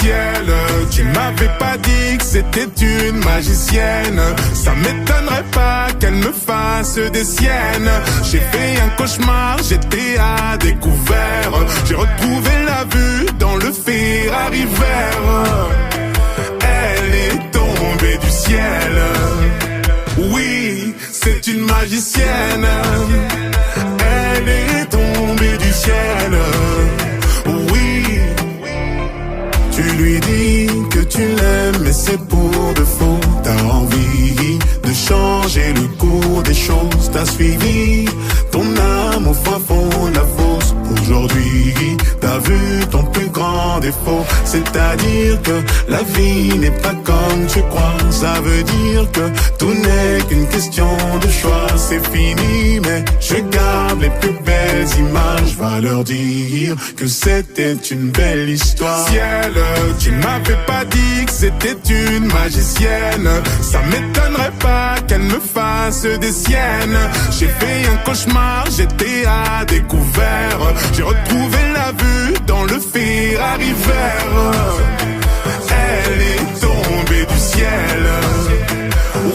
Ciel, tu m'avais pas dit que c'était une magicienne. Ça m'étonnerait pas qu'elle me fasse des siennes. J'ai fait un cauchemar, j'étais à découvert. J'ai retrouvé la vue dans le Ferrari vert. Elle est tombée du ciel. Oui, c'est une magicienne. Elle est tombée du ciel. Oui, tu lui dis que tu l'aimes, mais c'est pour de faux. T'as envie de changer le cours des choses. T'as suivi ton âme au fin fond de la fosse. Aujourd'hui, t'as vu ton plus grand défaut. C'est-à-dire que la vie n'est pas comme tu crois. Ça veut dire que tout n'est qu'une question de choix. C'est fini, mais je garde les plus belles images. Va leur dire que c'était une belle histoire. Ciel, tu m'avais pas dit que c'était une magicienne. Ça m'étonnerait pas qu'elle me fasse des siennes. J'ai fait un cauchemar, j'étais à découvert. J'ai retrouvé la vue dans le Ferrari vert. Elle est tombée du ciel.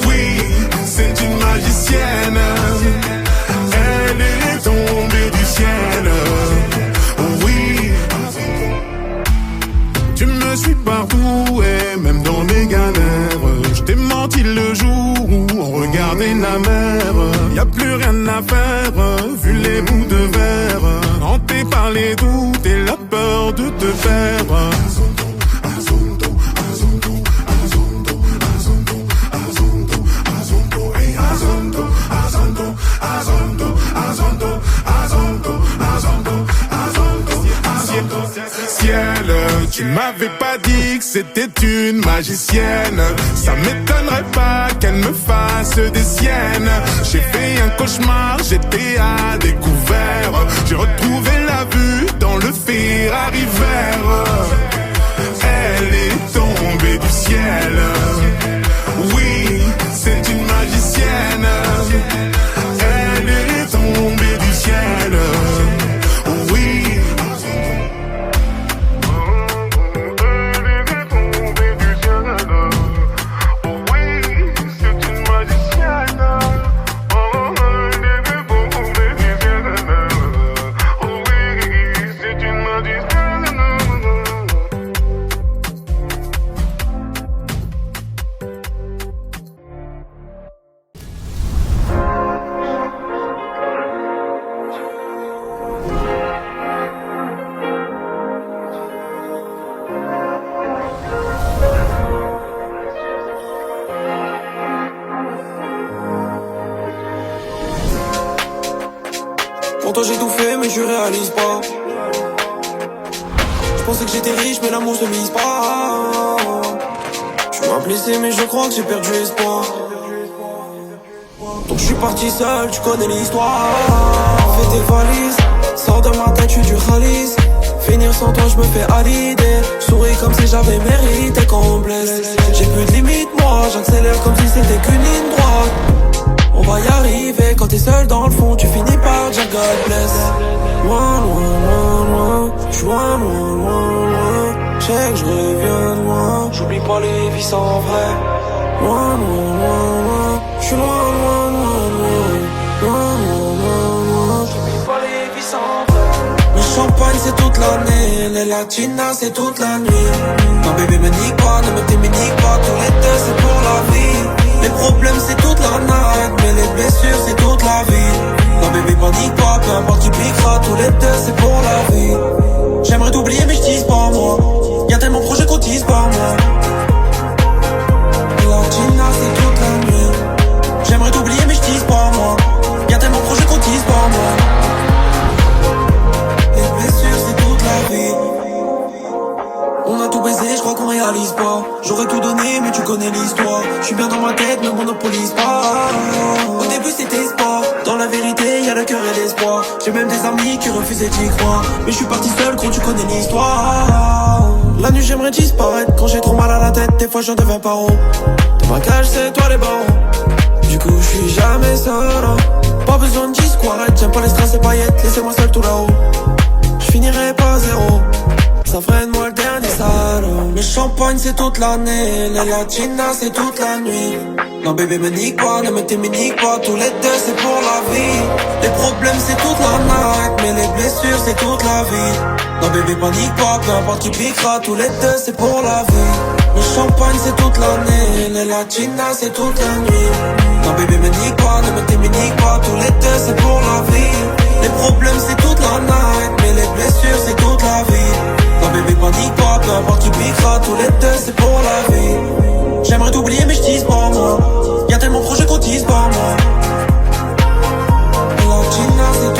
Oui, c'est une magicienne. Elle est tombée du ciel. Oui, tu me suis partout et même dans mes galères. Je t'ai menti le jour où on regardait la mer. Y'a plus rien à faire, vu les bouts de verre. Hanté par les doutes et la peur de te perdre. Ciel, tu m'avais pas dit que c'était une magicienne. Ça m'étonnerait pas qu'elle me fasse des siennes. J'ai fait un cauchemar, j'étais à découvert. J'ai retrouvé la vue dans le Ferrari vert. Elle est tombée du ciel. Oui, c'est une magicienne. Elle est tombée du ciel. Oui. Pourtant j'ai tout fait mais je réalise pas. Je pensais que j'étais riche mais l'amour se mise pas. Tu m'as blessé mais je crois que j'ai perdu espoir. Donc je suis parti seul, tu connais l'histoire. Fais tes valises, sors de ma tête, je suis du Khalis. Finir sans toi je me fais à l'idée. Souris comme si j'avais mérité quand on blesse. J'ai plus de limite moi, j'accélère comme si c'était qu'une ligne droite. On va y arriver, quand t'es seul dans le fond, tu finis par dire God bless. Loin, loin, loin, loin, j'suis loin, loin, loin, loin. J'sais que j'reviens de loin, j'oublie pas les vies sans vrai. Loin, loin, loin, loin, j'suis loin, loin, loin, loin, loin, loin, loin, loin. J'oublie pas les vies sans vrai. Le champagne c'est toute l'année, les latinas c'est toute la nuit. Non bébé me nique pas, ne me t'éminique pas, tous les deux c'est pour la vie. Les problèmes c'est toute l'arnaque, mais les blessures c'est toute la vie. Non bébé panique pas, peu importe qui piquera, tous les deux c'est pour la vie. J'aimerais t'oublier mais j'tise pas moi. Y'a tellement de projets qu'on tise pas moi. Latina c'est toute la nuit. J'aimerais t'oublier mais j'tise pas moi. Y'a tellement de projets qu'on tise pas moi. Les blessures c'est toute la vie. On a tout baisé, je crois qu'on réalise pas. J'aurais tout donné mais tu connais l'histoire. Je suis bien dans ma tête, ne monopolise pas. Au début c'était sport. Dans la vérité y'a le cœur et l'espoir. J'ai même des amis qui refusaient d'y croire. Mais je suis parti seul, gros tu connais l'histoire. La nuit j'aimerais disparaître. Quand j'ai trop mal à la tête, des fois j'en deviens pas rond. Dans ma cage c'est toi les barons. Du coup je suis jamais seul. Pas besoin de discours, arrête. J'aime pas les strass et paillettes, laissez-moi seul tout là-haut. Je finirai pas zéro. Ça freine moi le dernier salon. Le champagne c'est toute l'année, les latinas c'est toute la nuit. Non bébé me nique pas, ne me nique pas, tous les deux c'est pour la vie. Les problèmes c'est toute la night, mais les blessures c'est toute la vie. Non bébé panique pas, peu importe qui piquera, tous les deux c'est pour la vie. Le champagne c'est toute l'année, les latinas c'est toute la nuit. Non bébé me nique pas, ne me nique pas, tous les deux c'est pour la vie. Les problèmes c'est toute la night, mais les blessures c'est toute la vie. Non bébé panique pas, peu importe qui piquera, tous les deux c'est pour la vie. J'aimerais t'oublier mais je tease pas moi. Y'a tellement de projets qu'on tease pas moi. La China c'est